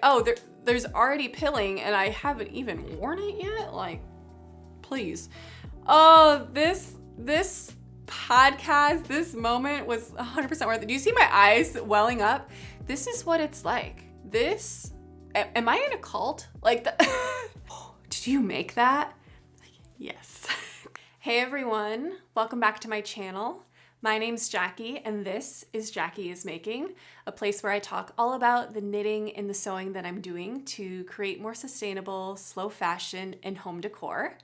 Oh, there's already pilling and I haven't even worn it yet? Like, please. Oh, this podcast, this moment was 100% worth it. Do you see my eyes welling up? This is what it's like. Am I in a cult? Like, did you make that? Yes. Hey everyone, welcome back to my channel. My name's Jackie and this is Jacqueismaking, a place where I talk all about the knitting and the sewing that I'm doing to create more sustainable, slow fashion and home decor.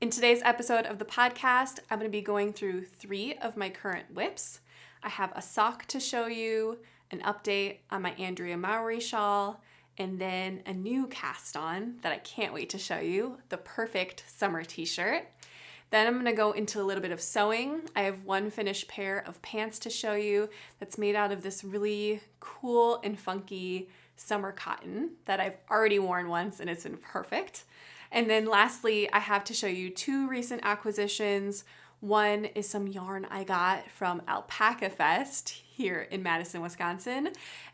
In today's episode of the podcast, I'm going to be going through 3 of my current whips. I have a sock to show you, an update on my Andrea Mowry shawl, and then a new cast on that I can't wait to show you, the perfect summer t-shirt. Then I'm gonna go into a little bit of sewing. I have one finished pair of pants to show you that's made out of this really cool and funky summer cotton that I've already worn once and it's been perfect. And then lastly, I have to show you 2 recent acquisitions. One is some yarn I got from Alpaca Fest here in Madison, Wisconsin.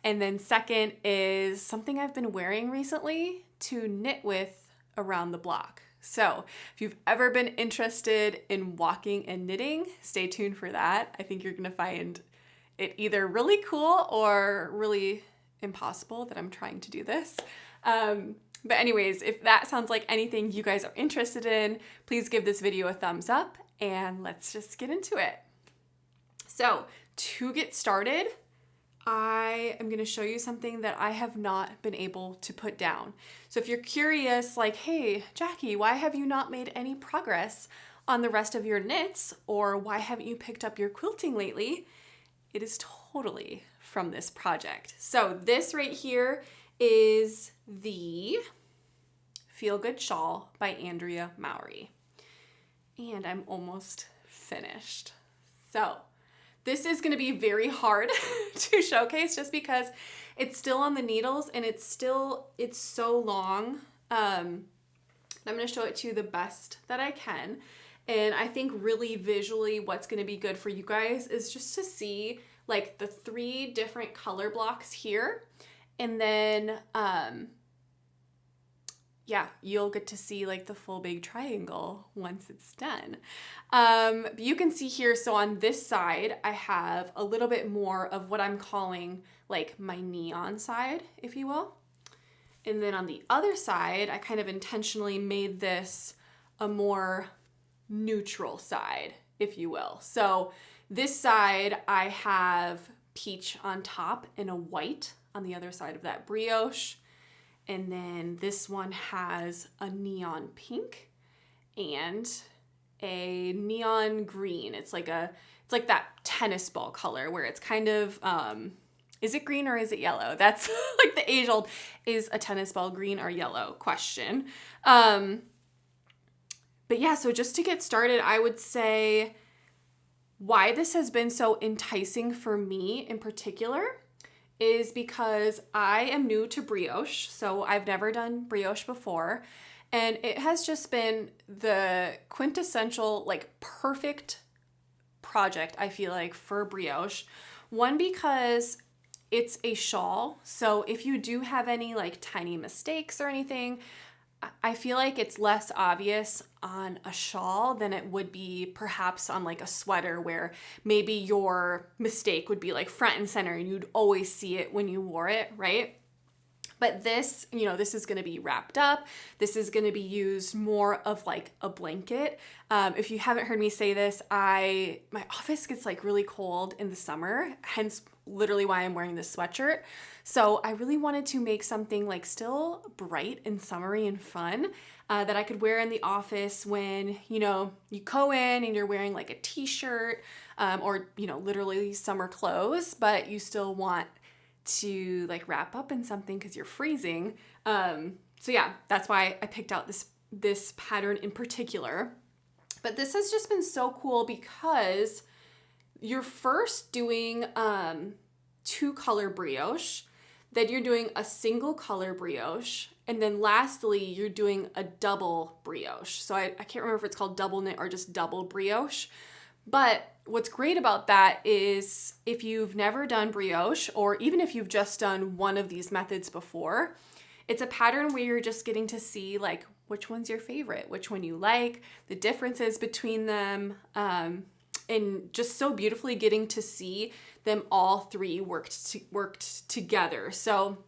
And then second is something I've been wearing recently to knit with around the block. So if you've ever been interested in walking and knitting, stay tuned for that. I think you're gonna find it either really cool or really impossible that I'm trying to do this. But anyways, if that sounds like anything you guys are interested in, please give this video a thumbs up and let's just get into it. So to get started, I am going to show you something that I have not been able to put down. So if you're curious, like, hey, Jackie, why have you not made any progress on the rest of your knits? Or why haven't you picked up your quilting lately? It is totally from this project. So this right here is the Feel Good Shawl by Andrea Mowry. And I'm almost finished. So this is going to be very hard to showcase just because it's still on the needles and it's so long. I'm going to show it to you the best that I can. And I think really visually what's going to be good for you guys is just to see like the 3 different color blocks here. And then, yeah, you'll get to see like the full big triangle once it's done. You can see here, so on this side, I have a little bit more of what I'm calling like my neon side, if you will. And then on the other side, I kind of intentionally made this a more neutral side, if you will. So this side, I have peach on top and a white on the other side of that brioche. And then this one has a neon pink and a neon green. It's like that tennis ball color where it's kind of, is it green or is it yellow? That's like the age old, is a tennis ball green or yellow question. But yeah, so just to get started, I would say why this has been so enticing for me in particular is because I am new to brioche, so I've never done brioche before, and it has just been the quintessential, like, perfect project, I feel like, for brioche. One, because it's a shawl, so if you do have any, like, tiny mistakes or anything, I feel like it's less obvious on a shawl than it would be perhaps on like a sweater where maybe your mistake would be like front and center and you'd always see it when you wore it, right? But this, this is going to be wrapped up. This is going to be used more of like a blanket. If you haven't heard me say this, my office gets like really cold in the summer, hence literally why I'm wearing this sweatshirt. So I really wanted to make something like still bright and summery and fun that I could wear in the office when, you go in and you're wearing like a t-shirt or, literally summer clothes, but you still want to like wrap up in something because you're freezing. So yeah, that's why I picked out this pattern in particular. But this has just been so cool because you're first doing 2 color brioche, then you're doing a single color brioche, and then lastly, you're doing a double brioche. So I can't remember if it's called double knit or just double brioche. But what's great about that is if you've never done brioche, or even if you've just done one of these methods before, It's a pattern where you're just getting to see like which one's your favorite, which one you like, the differences between them, and just so beautifully getting to see them all three worked together. So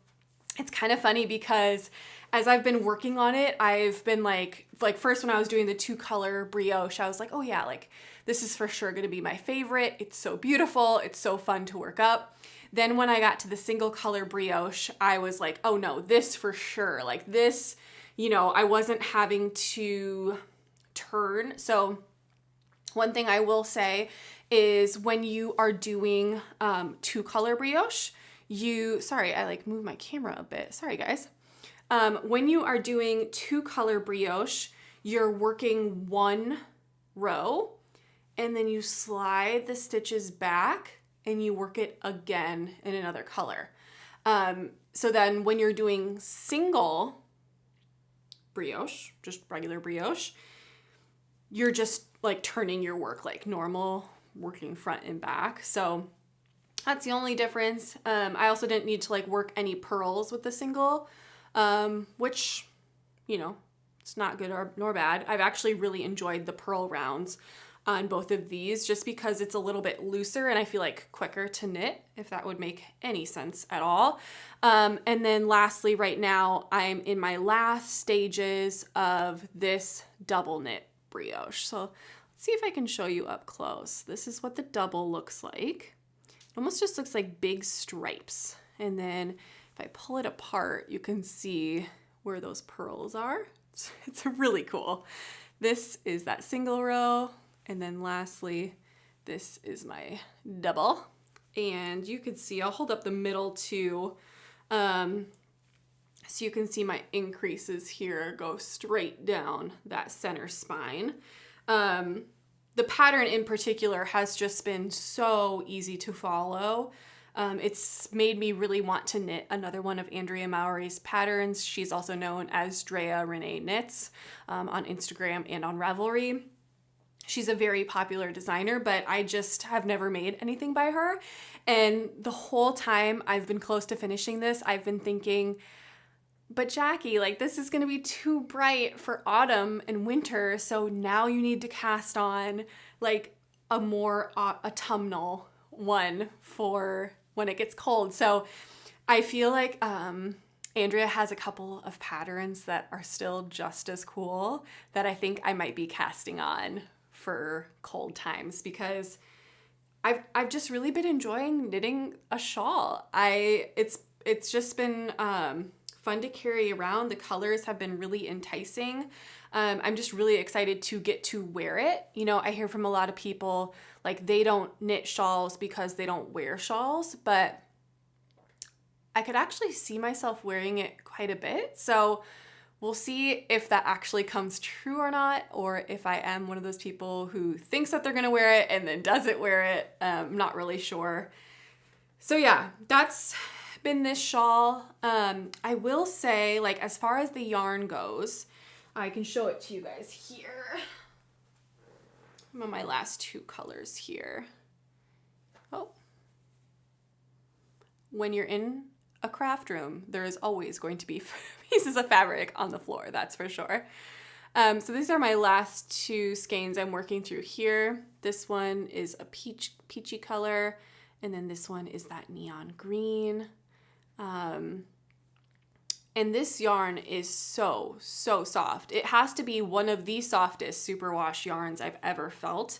it's kind of funny because as I've been working on it, I've been like first when I was doing the 2-color brioche, I was like, oh yeah, like this is for sure gonna be my favorite. It's so beautiful. It's so fun to work up. Then when I got to the single color brioche, I was like, oh no, this for sure. Like this, you know, I wasn't having to turn. So one thing I will say is when you are doing 2-color brioche, sorry, I like moved my camera a bit. Sorry guys. When you are doing 2-color brioche, you're working 1 row and then you slide the stitches back and you work it again in another color. So then when you're doing single brioche, just regular brioche, you're just like turning your work like normal, working front and back. So that's the only difference. I also didn't need to like work any purls with the single, which, you know, it's not good nor bad. I've actually really enjoyed the purl rounds on both of these just because it's a little bit looser and I feel like quicker to knit, if that would make any sense at all. And then lastly, right now, I'm in my last stages of this double knit brioche. So let's see if I can show you up close. This is what the double looks like. It almost just looks like big stripes. And then if I pull it apart, you can see where those purls are. It's really cool. This is that single row. And then lastly, this is my double. And you can see, I'll hold up the middle too. So you can see my increases here go straight down that center spine. The pattern in particular has just been so easy to follow. It's made me really want to knit another one of Andrea Mowry's patterns. She's also known as Drea Renee Knits on Instagram and on Ravelry. She's a very popular designer, but I just have never made anything by her. And the whole time I've been close to finishing this, I've been thinking, but Jackie, like this is gonna be too bright for autumn and winter. So now you need to cast on like a more autumnal one for when it gets cold. So I feel like Andrea has a couple of patterns that are still just as cool that I think I might be casting on for cold times because I've just really been enjoying knitting a shawl. It's just been fun to carry around. The colors have been really enticing. I'm just really excited to get to wear it. You know, I hear from a lot of people like they don't knit shawls because they don't wear shawls, but I could actually see myself wearing it quite a bit. So we'll see if that actually comes true or not, or if I am one of those people who thinks that they're gonna wear it and then doesn't wear it. I'm not really sure. So yeah, that's been this shawl. I will say, like, as far as the yarn goes, I can show it to you guys here. I'm on my last 2 colors here. Oh. When you're in a craft room, there is always going to be pieces of fabric on the floor, that's for sure. So these are my last 2 skeins I'm working through here. This one is a peachy color, and then this one is that neon green. And this yarn is so soft. It has to be one of the softest superwash yarns I've ever felt.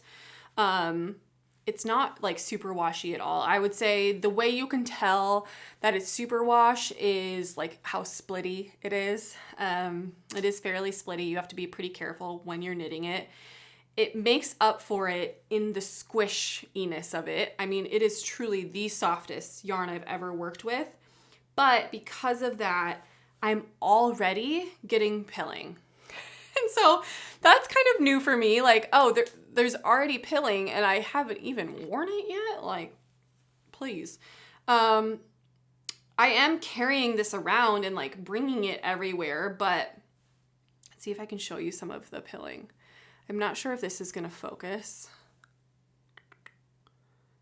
It's not like super washy at all. I would say the way you can tell that it's superwash is like how splitty it is. It is fairly splitty. You have to be pretty careful when you're knitting it. It makes up for it in the squishiness of it. I mean, it is truly the softest yarn I've ever worked with. But because of that, I'm already getting pilling. And so that's kind of new for me. Like, oh, there's already pilling and I haven't even worn it yet. Like, please. I am carrying this around and like bringing it everywhere, but let's see if I can show you some of the pilling. I'm not sure if this is gonna focus,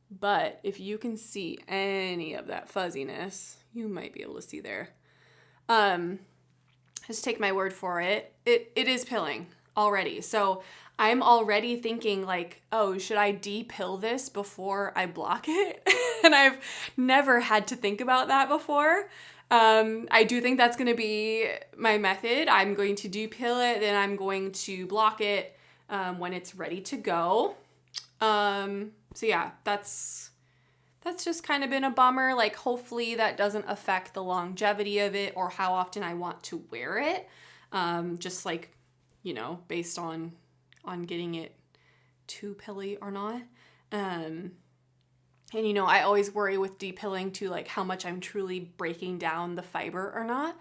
but if you can see any of that fuzziness, you might be able to see there. Just take my word for it. It is pilling already. So I'm already thinking like, oh, should I de-pill this before I block it? And I've never had to think about that before. I do think that's going to be my method. I'm going to de-pill it, then I'm going to block it when it's ready to go. So yeah, that's just kind of been a bummer. Like, hopefully that doesn't affect the longevity of it or how often I want to wear it. Just like, you know, based on getting it too pilly or not. And, you know, I always worry with de-pilling too, like how much I'm truly breaking down the fiber or not.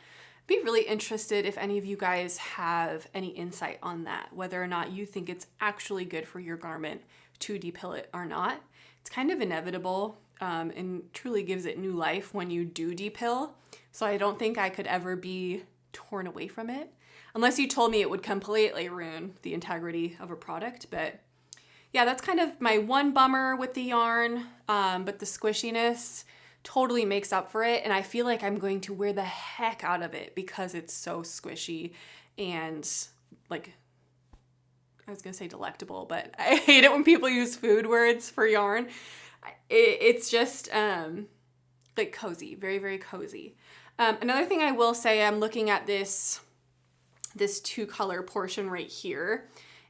Be really interested if any of you guys have any insight on that, whether or not you think it's actually good for your garment to de-pill it or not. It's kind of inevitable and truly gives it new life when you do de-pill. So I don't think I could ever be torn away from it, unless you told me it would completely ruin the integrity of a product. But yeah, that's kind of my one bummer with the yarn, but the squishiness totally makes up for it. And I feel like I'm going to wear the heck out of it because it's so squishy and, like, I was gonna say delectable, but I hate it when people use food words for yarn. It's just like cozy, very, very cozy. Another thing I will say, I'm looking at this 2-color portion right here,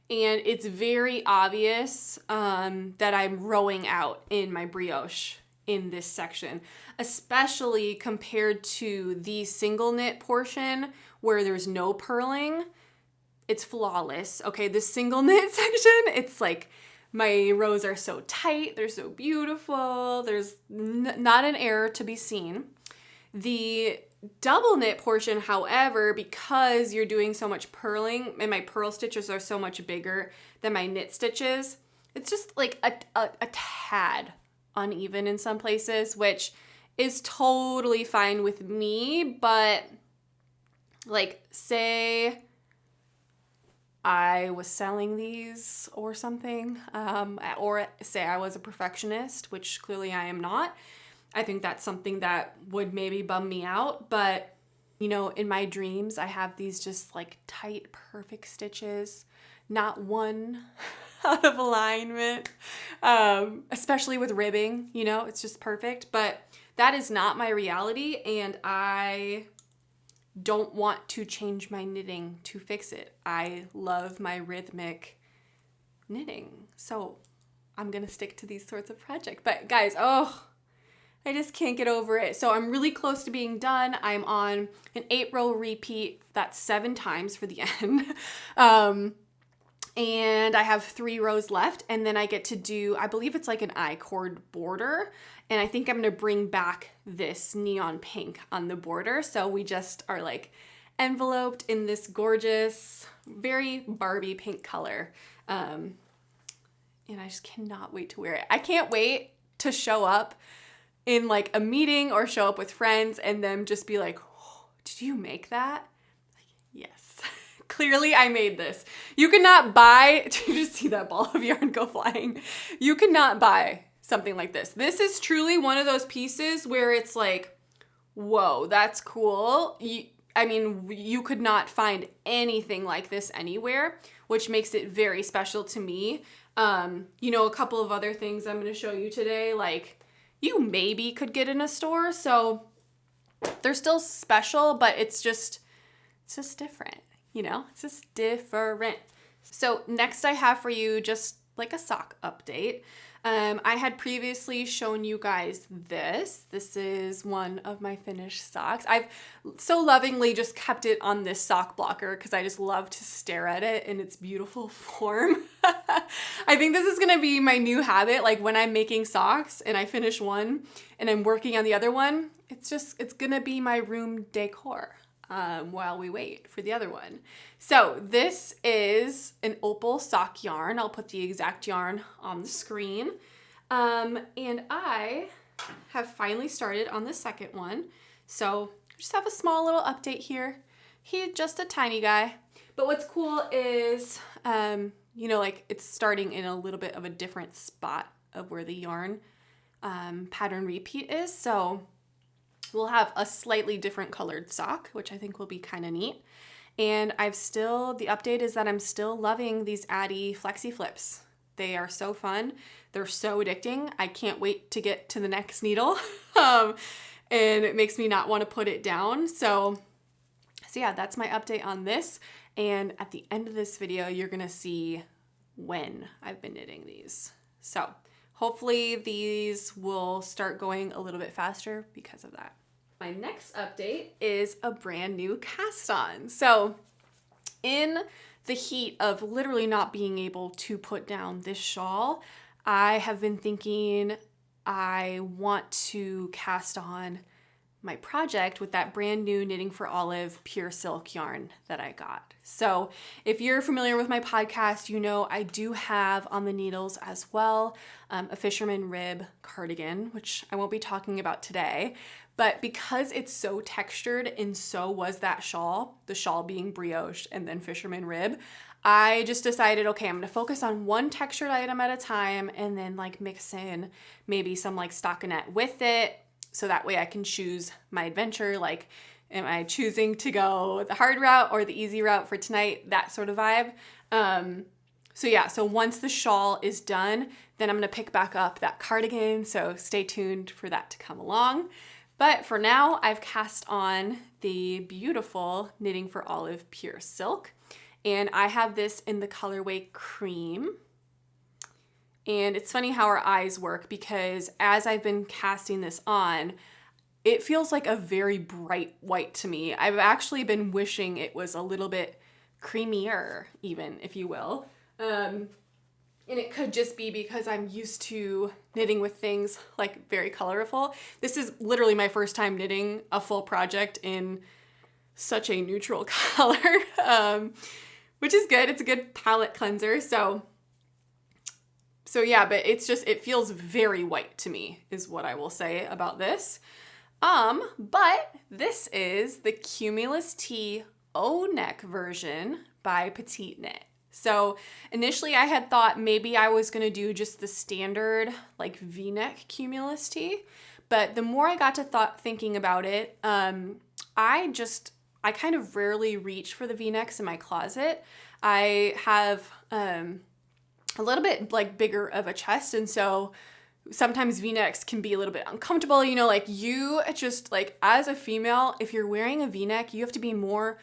and it's very obvious that I'm rowing out in my brioche in this section, especially compared to the single knit portion where there's no purling. It's flawless. Okay, this single knit section, it's like my rows are so tight, they're so beautiful, there's not an error to be seen. The double knit portion, however, because you're doing so much purling and my purl stitches are so much bigger than my knit stitches, it's just like a tad uneven in some places, which is totally fine with me. But like, say I was selling these or something, or say I was a perfectionist, which clearly I am not, I think that's something that would maybe bum me out. But, you know, in my dreams, I have these just like tight, perfect stitches, not one out of alignment, especially with ribbing, you know, it's just perfect. But that is not my reality, and I don't want to change my knitting to fix it. I love my rhythmic knitting, so I'm gonna stick to these sorts of projects. But guys, I just can't get over it. So I'm really close to being done. I'm on an 8-row repeat. That's 7 times for the end. And I have 3 rows left, and then I get to do, I believe it's like an I-cord border, and I think I'm gonna bring back this neon pink on the border. So we just are like enveloped in this gorgeous, very Barbie pink color. And I just cannot wait to wear it. I can't wait to show up in like a meeting or show up with friends and them just be like, oh, did you make that? Like, yes. Clearly I made this. You cannot buy, did you just see that ball of yarn go flying? You cannot buy something like this. This is truly one of those pieces where it's like, whoa, that's cool. You could not find anything like this anywhere, which makes it very special to me. You know, a couple of other things I'm going to show you today, like you maybe could get in a store. So they're still special, but it's just different. You know, it's just different. So next I have for you just like a sock update. I had previously shown you guys this. This is one of my finished socks. I've so lovingly just kept it on this sock blocker because I just love to stare at it in its beautiful form. I think this is gonna be my new habit. Like when I'm making socks and I finish one and I'm working on the other one, it's gonna be my room decor. While we wait for the other one. So this is an opal sock yarn. I'll put the exact yarn on the screen. And I have finally started on the second one. So just have a small little update here. He's just a tiny guy. But what's cool is, you know, like it's starting in a little bit of a different spot of where the yarn pattern repeat is. So we'll have a slightly different colored sock, which I think will be kind of neat. And the update is that I'm still loving these Addy Flexi Flips. They are so fun. They're so addicting. I can't wait to get to the next needle. And it makes me not want to put it down. So yeah, that's my update on this. And at the end of this video, you're gonna see when I've been knitting these. So hopefully these will start going a little bit faster because of that. My next update is a brand new cast on. So in the heat of literally not being able to put down this shawl, I have been thinking I want to cast on my project with that brand new Knitting for Olive pure silk yarn that I got. So if you're familiar with my podcast, you know I do have on the needles as well a fisherman rib cardigan, which I won't be talking about today, but because it's so textured and so was that shawl, the shawl being brioche and then fisherman rib, I just decided, okay, I'm gonna focus on one textured item at a time and then like mix in maybe some like stockinette with it, so that way I can choose my adventure, like am I choosing to go the hard route or the easy route for tonight, that sort of vibe. So once the shawl is done, then I'm gonna pick back up that cardigan, so stay tuned for that to come along. But for now, I've cast on the beautiful Knitting for Olive pure silk, and I have this in the colorway cream. And it's funny how our eyes work, because as I've been casting this on, it feels like a very bright white to me. I've actually been wishing it was a little bit creamier, even, if you will. And it could just be because I'm used to knitting with things like very colorful. This is literally my first time knitting a full project in such a neutral color, which is good. It's a good palette cleanser. So yeah, but it feels very white to me is what I will say about this. But this is the Cumulus T O-neck version by Petite Knit. So initially I had thought maybe I was gonna do just the standard like V-neck Cumulus T, but the more I got to thinking about it, I kind of rarely reach for the V-necks in my closet. I have a little bit like bigger of a chest, and so sometimes V-necks can be a little bit uncomfortable, you know, like you just like as a female, if you're wearing a V-neck, you have to be more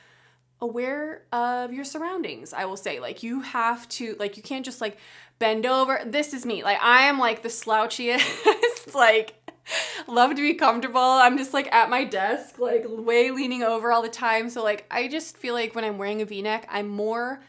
aware of your surroundings. I will say, like, you have to, like, you can't just like bend over. This is me. Like, I am like the slouchiest, like, love to be comfortable. I'm just like at my desk, like way leaning over all the time. So like, I just feel like when I'm wearing a V-neck, I'm more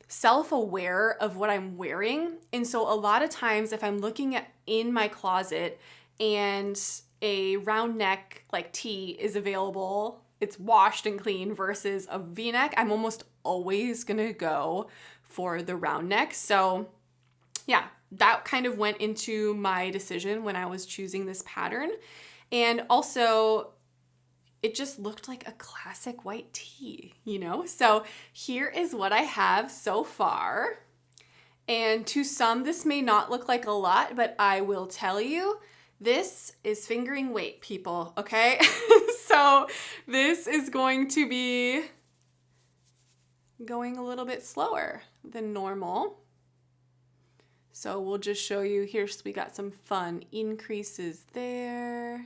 self-aware of what I'm wearing. And so a lot of times if I'm looking in my closet and a round neck like tee is available, it's washed and clean versus a V-neck, I'm almost always gonna go for the round neck. So yeah, that kind of went into my decision when I was choosing this pattern. And also it just looked like a classic white tee, you know? So here is what I have so far. And to some, this may not look like a lot, but I will tell you, this is fingering weight, people, okay? So this is going to be going a little bit slower than normal. So we'll just show you here. So we got some fun increases there.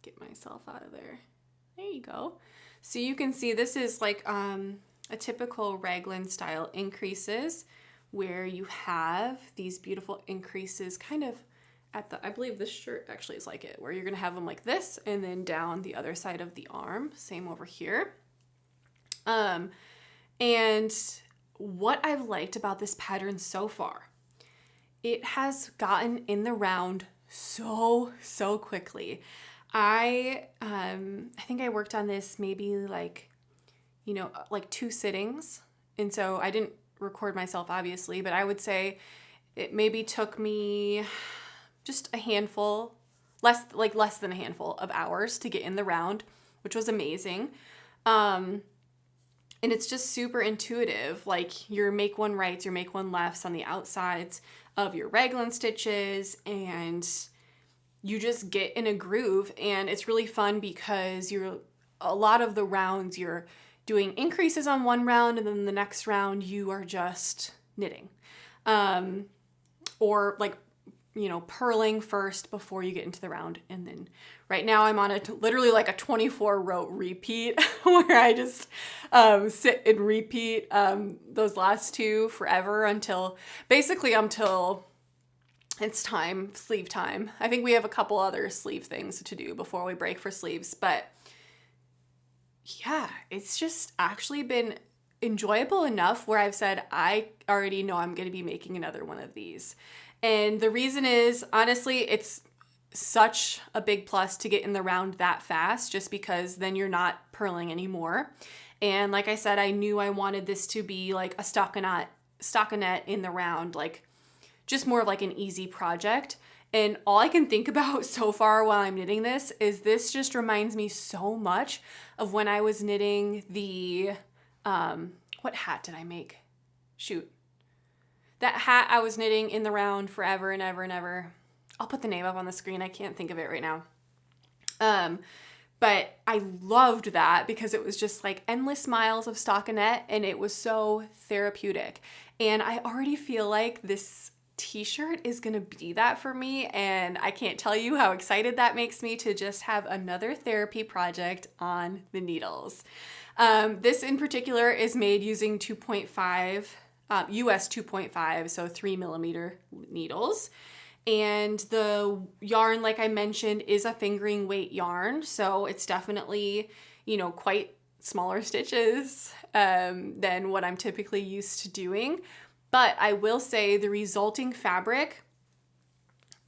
Get myself out of there. There you go. So you can see this is like a typical raglan style increases, where you have these beautiful increases kind of at the, I believe this shirt actually is like it, where you're gonna have them like this and then down the other side of the arm, same over here. And what I've liked about this pattern so far, it has gotten in the round so quickly. I think I worked on this maybe like, you know, like 2 sittings. And so I didn't record myself obviously, but I would say it maybe took me just a handful, less than a handful of hours to get in the round, which was amazing. And it's just super intuitive. Like your make one rights, your make one lefts on the outsides of your raglan stitches, and you just get in a groove, and it's really fun because a lot of the rounds you're doing increases on one round, and then the next round you are just knitting. Or like, purling first before you get into the round. And then right now I'm on literally like a 24 row repeat where I just sit and repeat those last two forever until it's sleeve time. I think we have a couple other sleeve things to do before we break for sleeves, but yeah, it's just actually been enjoyable enough where I've said, I already know I'm going to be making another one of these. And the reason is, honestly, it's such a big plus to get in the round that fast, just because then you're not purling anymore. And like I said, I knew I wanted this to be like a stockinette in the round, like just more of like an easy project. And all I can think about so far while I'm knitting this is this just reminds me so much of when I was knitting the, what hat did I make? Shoot. That hat I was knitting in the round forever and ever and ever. I'll put the name up on the screen. I can't think of it right now. But I loved that because it was just like endless miles of stockinette, and it was so therapeutic. And I already feel like this t-shirt is gonna be that for me, and I can't tell you how excited that makes me to just have another therapy project on the needles. This in particular is made using 2.5 US 2.5, so 3mm needles. And the yarn, like I mentioned, is a fingering weight yarn, so it's definitely, quite smaller stitches than what I'm typically used to doing. But I will say the resulting fabric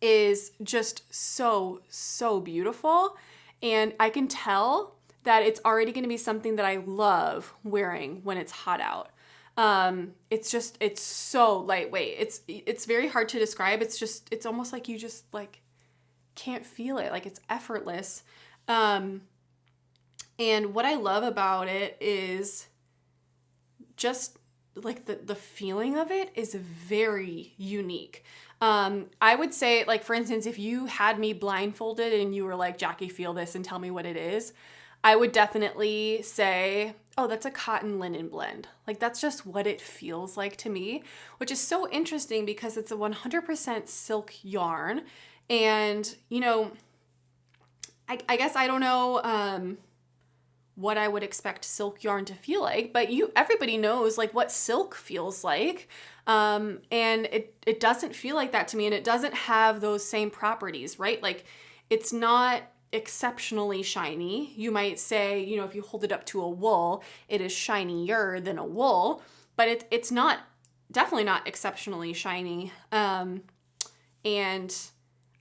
is just so, so beautiful. And I can tell that it's already going to be something that I love wearing when it's hot out. It's so lightweight. It's very hard to describe. It's almost like you just like can't feel it. Like it's effortless. And what I love about it is just like the feeling of it is very unique. I would say, like, for instance, if you had me blindfolded and you were like, Jackie, feel this and tell me what it is, I would definitely say, oh, that's a cotton linen blend. Like, that's just what it feels like to me, which is so interesting because it's a 100% silk yarn. And, I guess I don't know what I would expect silk yarn to feel like, but everybody knows like what silk feels like. And it doesn't feel like that to me, and it doesn't have those same properties, right? Like, it's not exceptionally shiny. You might say, if you hold it up to a wool, it is shinier than a wool, but it's definitely not exceptionally shiny. And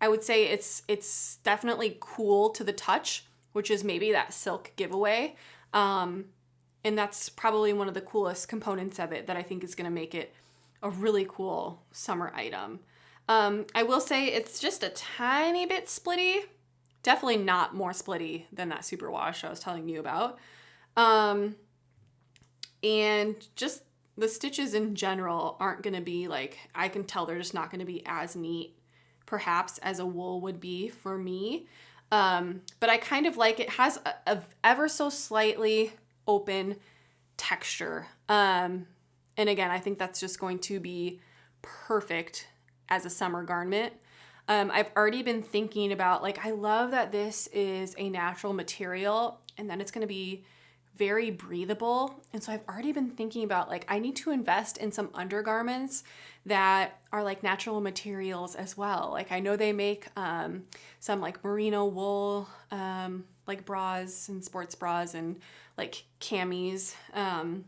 I would say it's definitely cool to the touch, which is maybe that silk giveaway. And that's probably one of the coolest components of it that I think is going to make it a really cool summer item. I will say it's just a tiny bit splitty. Definitely not more splitty than that superwash I was telling you about. And just the stitches in general aren't going to be like, I can tell they're just not going to be as neat perhaps as a wool would be for me. But I kind of like it has a ever so slightly open texture. And again, I think that's just going to be perfect as a summer garment. I've already been thinking about, like, I love that this is a natural material and then it's going to be very breathable. And so I've already been thinking about, like, I need to invest in some undergarments that are like natural materials as well. Like, I know they make some like merino wool, like bras and sports bras and like camis. And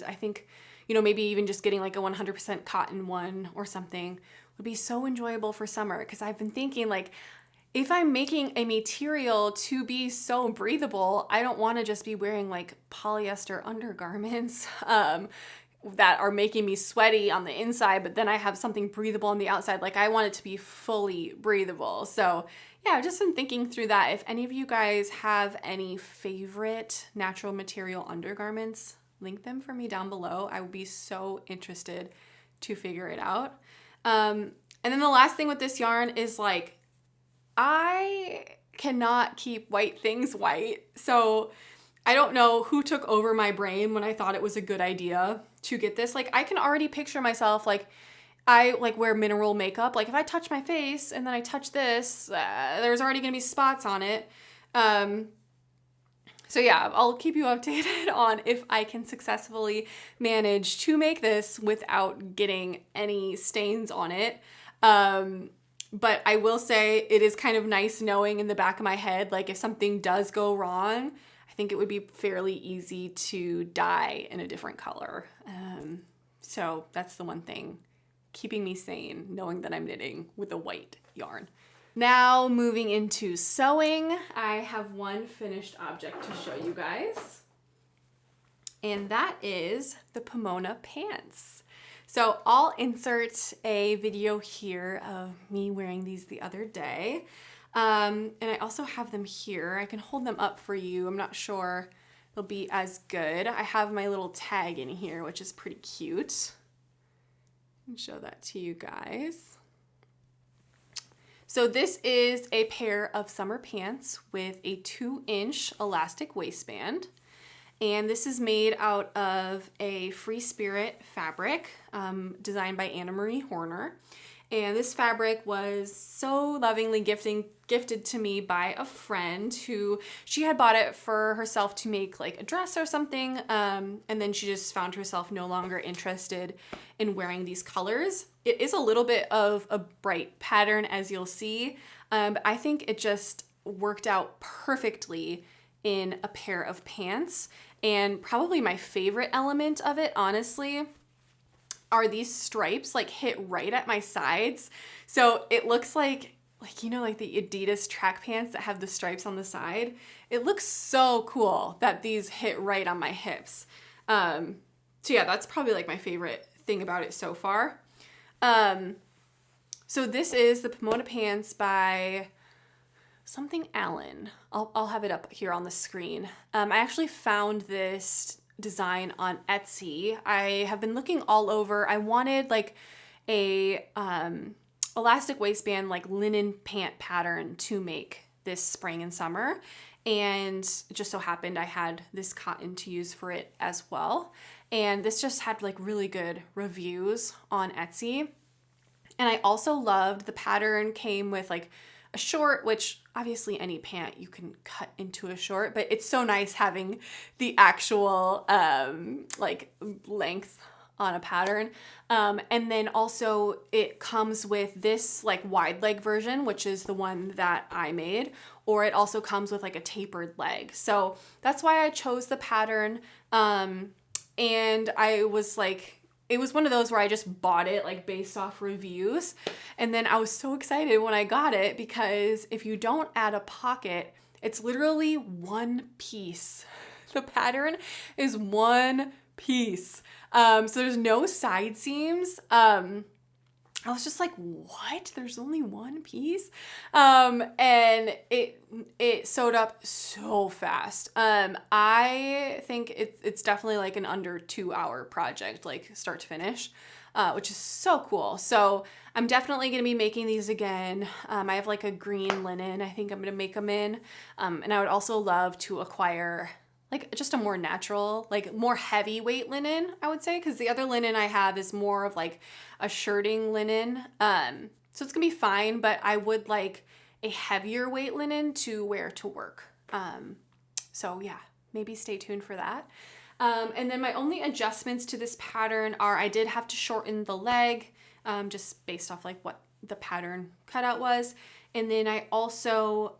I think, maybe even just getting like a 100% cotton one or something would be so enjoyable for summer. Because I've been thinking, like, if I'm making a material to be so breathable, I don't want to just be wearing like polyester undergarments that are making me sweaty on the inside, but then I have something breathable on the outside. Like, I want it to be fully breathable. So yeah, I've just been thinking through that. If any of you guys have any favorite natural material undergarments, link them for me down below. I would be so interested to figure it out. And then the last thing with this yarn is like, I cannot keep white things white. So I don't know who took over my brain when I thought it was a good idea to get this. Like, I can already picture myself, like, I like wear mineral makeup. Like if I touch my face and then I touch this, there's already gonna be spots on it. So yeah, I'll keep you updated on if I can successfully manage to make this without getting any stains on it. But I will say it is kind of nice knowing in the back of my head, like if something does go wrong, I think it would be fairly easy to dye in a different color. So that's the one thing keeping me sane, knowing that I'm knitting with a white yarn. Now moving into sewing, I have one finished object to show you guys. And that is the Pomona Pants. So I'll insert a video here of me wearing these the other day. And I also have them here. I can hold them up for you. I'm not sure they'll be as good. I have my little tag in here, which is pretty cute. I'll show that to you guys. So this is a pair of summer pants with a 2-inch elastic waistband. And this is made out of a Free Spirit fabric designed by Anna Marie Horner. And this fabric was so lovingly gifted to me by a friend who she had bought it for herself to make like a dress or something. And then she just found herself no longer interested in wearing these colors. It is a little bit of a bright pattern, as you'll see. But I think it just worked out perfectly in a pair of pants. And probably my favorite element of it, honestly, are these stripes like hit right at my sides. So it looks like, you know, like the Adidas track pants that have the stripes on the side. It looks so cool that these hit right on my hips. So yeah, that's probably like my favorite thing about it so far. So this is the Pomona Pants by something Allen. I'll have it up here on the screen. I actually found this design on Etsy. I have been looking all over. I wanted like a elastic waistband, like linen pant pattern to make this spring and summer. And it just so happened I had this cotton to use for it as well. And this just had like really good reviews on Etsy. And I also loved the pattern came with like a short, which obviously any pant you can cut into a short, but it's so nice having the actual like length on a pattern. And then also it comes with this like wide leg version, which is the one that I made, or it also comes with like a tapered leg. So that's why I chose the pattern. And I was like, it was one of those where I just bought it like based off reviews. And then I was so excited when I got it because if you don't add a pocket, it's literally one piece. The pattern is one piece. So there's no side seams. I was just like, what? There's only one piece? And it sewed up so fast. I think it's definitely like an under 2-hour project, like start to finish, which is so cool. So I'm definitely going to be making these again. I have like a green linen I think I'm going to make them in. And I would also love to acquire like just a more natural, like more heavyweight linen, I would say, because the other linen I have is more of like a shirting linen. So it's gonna be fine, but I would like a heavier weight linen to wear to work. So yeah, maybe stay tuned for that. And then my only adjustments to this pattern are I did have to shorten the leg, just based off like what the pattern cutout was. And then I also,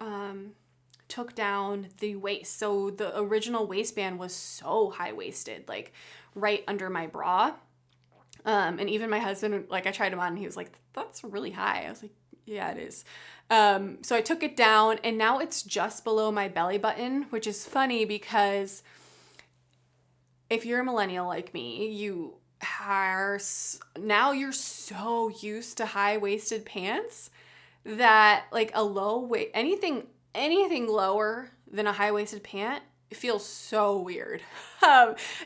took down the waist. So the original waistband was so high-waisted, like right under my bra. And even my husband, like I tried him on and he was like, that's really high. I was like, yeah, it is. So I took it down and now it's just below my belly button, which is funny because if you're a millennial like me, now you're so used to high-waisted pants that like a low waist, anything lower than a high-waisted pant feels so weird.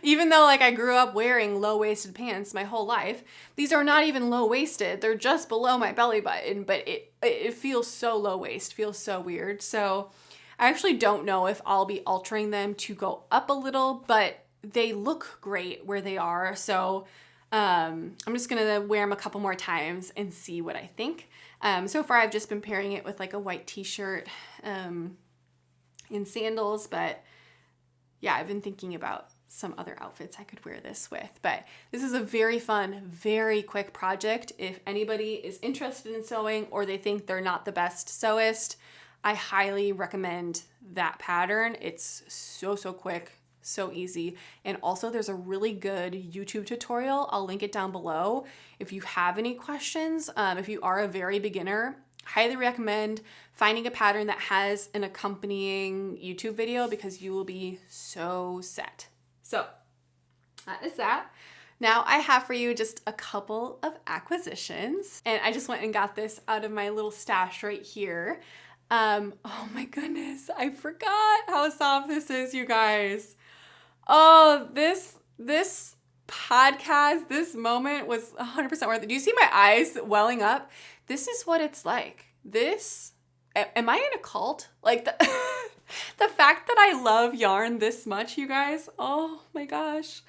Even though like I grew up wearing low-waisted pants my whole life, these are not even low-waisted. They're just below my belly button, but it feels so low-waist, feels so weird. So I actually don't know if I'll be altering them to go up a little, but they look great where they are. So I'm just gonna wear them a couple more times and see what I think. So far I've just been pairing it with like a white t-shirt and sandals, but yeah, I've been thinking about some other outfits I could wear this with. But this is a very fun, very quick project. If anybody is interested in sewing or they think they're not the best sewist, I highly recommend that pattern. It's so quick, so easy. And also there's a really good YouTube tutorial. I'll link it down below. If you have any questions, if you are a very beginner, highly recommend finding a pattern that has an accompanying YouTube video because you will be so set. So that is that. Now I have for you just a couple of acquisitions, and I just went and got this out of my little stash right here. Oh my goodness, I forgot how soft this is, you guys. Oh, this podcast, this moment was 100% worth it. Do you see my eyes welling up? This is what it's like. Am I in a cult? Like the fact that I love yarn this much, you guys, oh my gosh.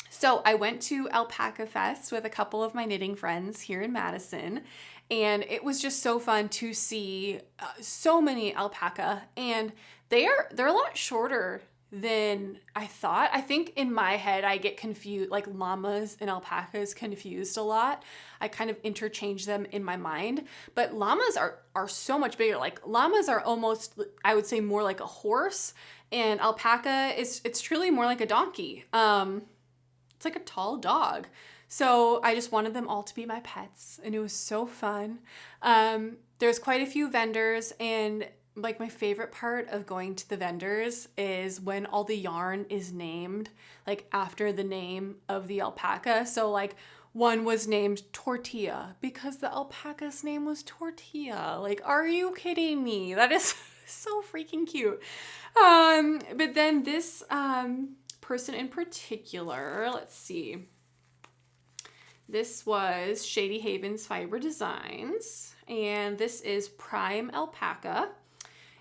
So I went to Alpaca Fest with a couple of my knitting friends here in Madison, and it was just so fun to see so many alpaca, and they're a lot shorter than I thought. I think in my head I get confused, like llamas and alpacas confused a lot. I kind of interchange them in my mind, but llamas are so much bigger. Like llamas are almost, I would say, more like a horse, and alpaca it's truly more like a donkey. It's like a tall dog. So I just wanted them all to be my pets, and it was so fun. There's quite a few vendors, and like my favorite part of going to the vendors is when all the yarn is named like after the name of the alpaca. So like one was named Tortilla because the alpaca's name was Tortilla. Like, are you kidding me? That is so freaking cute. But then this person in particular, let's see. This was Shady Havens Fiber Designs, and this is Prime Alpaca.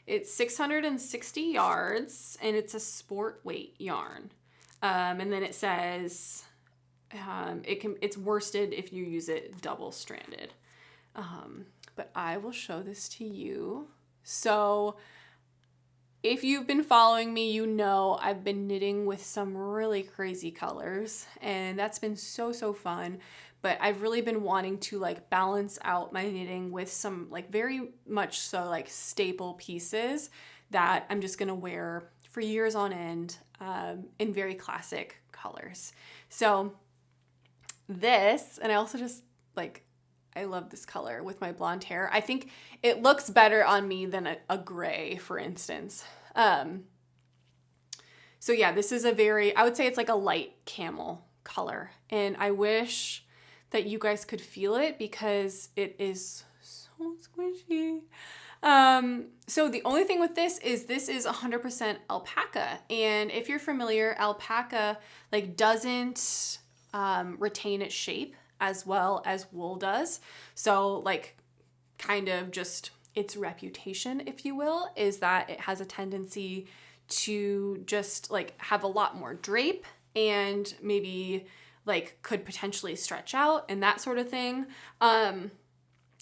It's 660 yards, and it's a sport weight yarn. And then it says it's worsted if you use it double stranded. But I will show this to you. So if you've been following me, you know I've been knitting with some really crazy colors, and that's been so fun. But I've really been wanting to like balance out my knitting with some like very much so like staple pieces that I'm just gonna wear for years on end in very classic colors. So this, and I also just like, I love this color with my blonde hair. I think it looks better on me than a gray, for instance. So yeah, this is I would say it's like a light camel color, and I wish that you guys could feel it because it is so squishy. So the only thing with this is 100% alpaca. And if you're familiar, alpaca like doesn't retain its shape as well as wool does. So like kind of just its reputation, if you will, is that it has a tendency to just like have a lot more drape and maybe like could potentially stretch out and that sort of thing.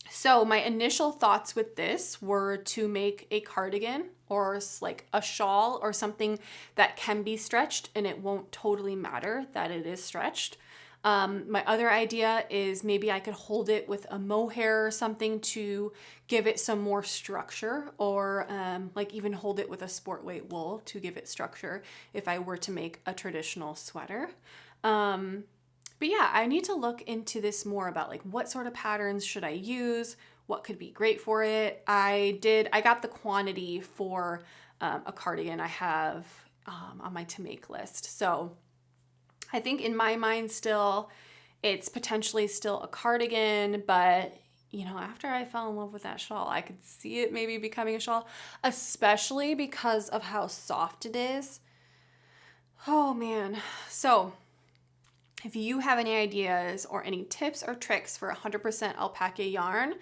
So my initial thoughts with this were to make a cardigan or like a shawl or something that can be stretched and it won't totally matter that it is stretched. My other idea is maybe I could hold it with a mohair or something to give it some more structure, or like even hold it with a sport weight wool to give it structure if I were to make a traditional sweater. But yeah, I need to look into this more about like what sort of patterns should I use, what could be great for it. I got the quantity for a cardigan I have on my to make list. So I think in my mind still, it's potentially still a cardigan, but after I fell in love with that shawl, I could see it maybe becoming a shawl, especially because of how soft it is. Oh man. So if you have any ideas or any tips or tricks for 100% alpaca yarn,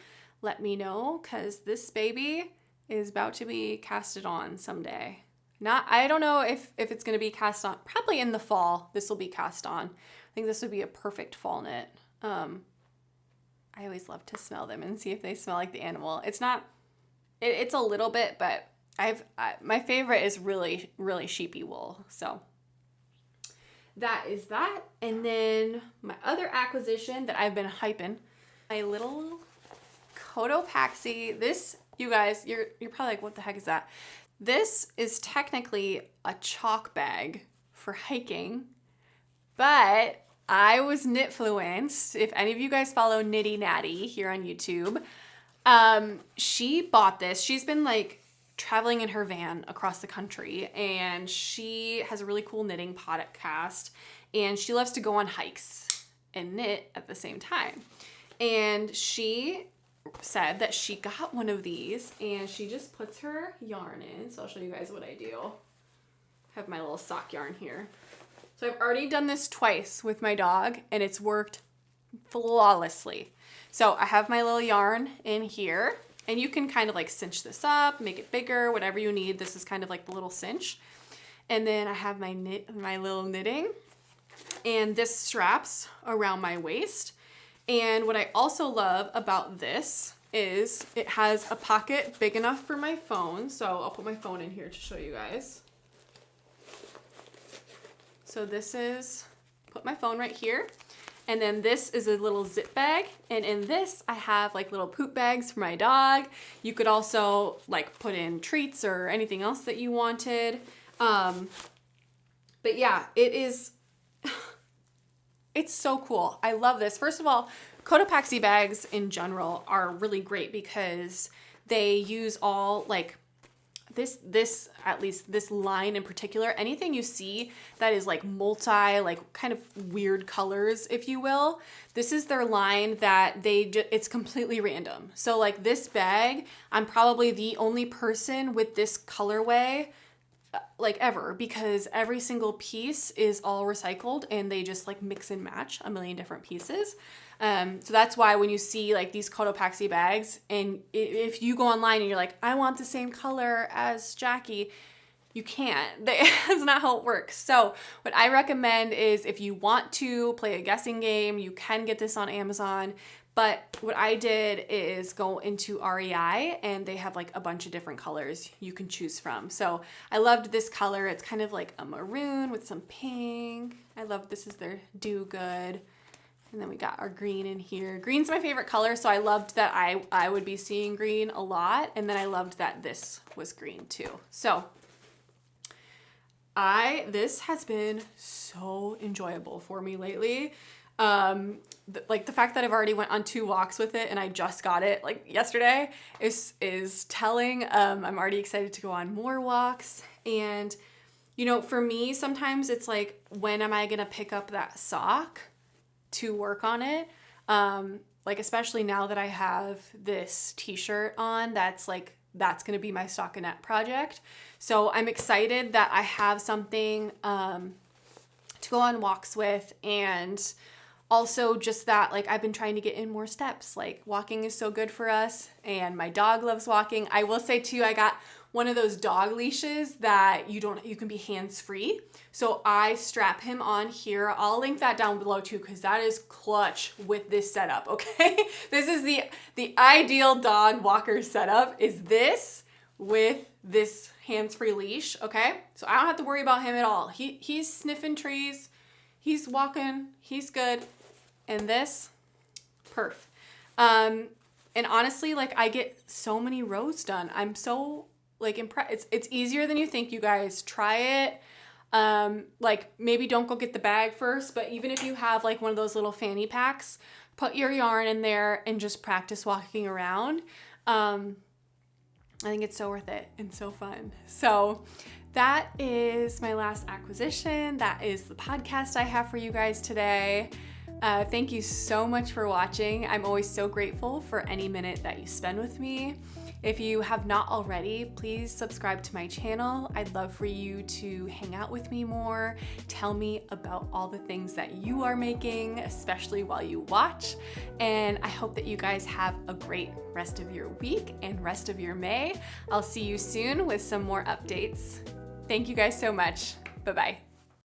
let me know, because this baby is about to be casted on someday. I don't know if it's going to be cast on. Probably in the fall, this will be cast on. I think this would be a perfect fall knit. I always love to smell them and see if they smell like the animal. It's not, it's a little bit, but my favorite is really, really sheepy wool. So that is that. And then my other acquisition that I've been hyping, my little Cotopaxi. This, you guys, you're probably like, what the heck is that? This is technically a chalk bag for hiking, but I was knitfluenced. If any of you guys follow Knitty Natty here on YouTube, she bought this. She's been like traveling in her van across the country, and she has a really cool knitting podcast, and she loves to go on hikes and knit at the same time. And she said that she got one of these, and she just puts her yarn in. So I'll show you guys what I do. I have my little sock yarn here. So I've already done this twice with my dog, and it's worked flawlessly. So I have my little yarn in here, and you can kind of like cinch this up, make it bigger, whatever you need. This is kind of like the little cinch. And then I have my little knitting, and this straps around my waist. And what I also love about this is it has a pocket big enough for my phone. So I'll put my phone in here to show you guys. So this is, put my phone right here. And then this is a little zip bag. And in this, I have like little poop bags for my dog. You could also like put in treats or anything else that you wanted. But yeah, it is, it's so cool. I love this. First of all, Cotopaxi bags in general are really great because they use all like this at least this line in particular, anything you see that is like multi, like kind of weird colors, if you will, this is their line that it's completely random. So like this bag, I'm probably the only person with this colorway like ever, because every single piece is all recycled and they just like mix and match a million different pieces. So that's why when you see like these Cotopaxi bags, and if you go online and you're like, I want the same color as Jackie, you can't. That's not how it works. So what I recommend is if you want to play a guessing game, you can get this on Amazon. But what I did is go into REI, and they have like a bunch of different colors you can choose from. So I loved this color. It's kind of like a maroon with some pink. I love, this is their Do Good. And then we got our green in here. Green's my favorite color, so I loved that I would be seeing green a lot. And then I loved that this was green too. So this has been so enjoyable for me lately. Like the fact that I've already went on 2 walks with it and I just got it like yesterday is telling. I'm already excited to go on more walks. And, you know, for me, sometimes it's like, when am I going to pick up that sock to work on it? Like, especially now that I have this t-shirt on, that's going to be my stockinette project. So I'm excited that I have something, to go on walks with. And also just that, like, I've been trying to get in more steps. Like, walking is so good for us, and my dog loves walking. I will say too, I got one of those dog leashes that you can be hands-free. So I strap him on here. I'll link that down below too, because that is clutch with this setup, okay? This is the ideal dog walker setup, is this with this hands-free leash, okay? So I don't have to worry about him at all. He's sniffing trees, he's walking, he's good. And this, perf. And honestly, like, I get so many rows done. I'm so like impressed. It's easier than you think, you guys. Try it. Like, maybe don't go get the bag first, but even if you have like one of those little fanny packs, put your yarn in there and just practice walking around. I think it's so worth it and so fun. So that is my last acquisition. That is the podcast I have for you guys today. Thank you so much for watching. I'm always so grateful for any minute that you spend with me. If you have not already, please subscribe to my channel. I'd love for you to hang out with me more, tell me about all the things that you are making, especially while you watch. And I hope that you guys have a great rest of your week and rest of your May. I'll see you soon with some more updates. Thank you guys so much. Bye-bye.